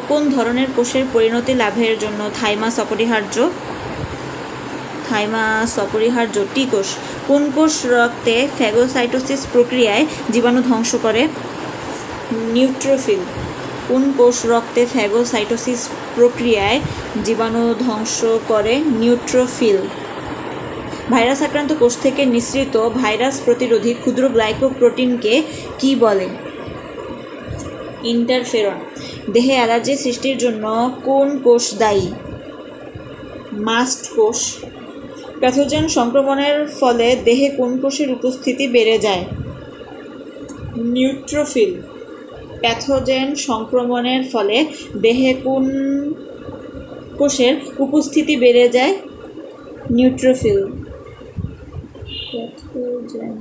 কোন ধরনের কোষের পরিণতি লাভের জন্য থাইমাস অপরিহার্য? থাইমাস অপরিহার্য। টি কোষ। কোন কোষ রক্তে ফ্যাগোসাইটোসিস প্রক্রিয়ায় জীবাণু ধ্বংস করে? নিউট্রোফিল। কোন কোষ রক্তে ফ্যাগোসাইটোসিস প্রক্রিয়ায় জীবাণু ধ্বংস করে? নিউট্রোফিল। ভাইরাস আক্রান্ত কোষ থেকে নিঃসৃত ভাইরাস প্রতিরোধী ক্ষুদ্র গ্লাইকোপ্রোটিনকে কি বলে? ইন্টারফেরন। দেহে অ্যালার্জি সৃষ্টির জন্য কোন কোষ দায়ী? মাস্ট কোষ। প্যাথোজেন সংক্রমণের ফলে দেহে কোন কোষের উপস্থিতি বেড়ে যায়? নিউট্রোফিল। প্যাথোজেন সংক্রমণের ফলে দেহে কোন কোষের উপস্থিতি বেড়ে যায়? নিউট্রোফিল। প্যাথোজেন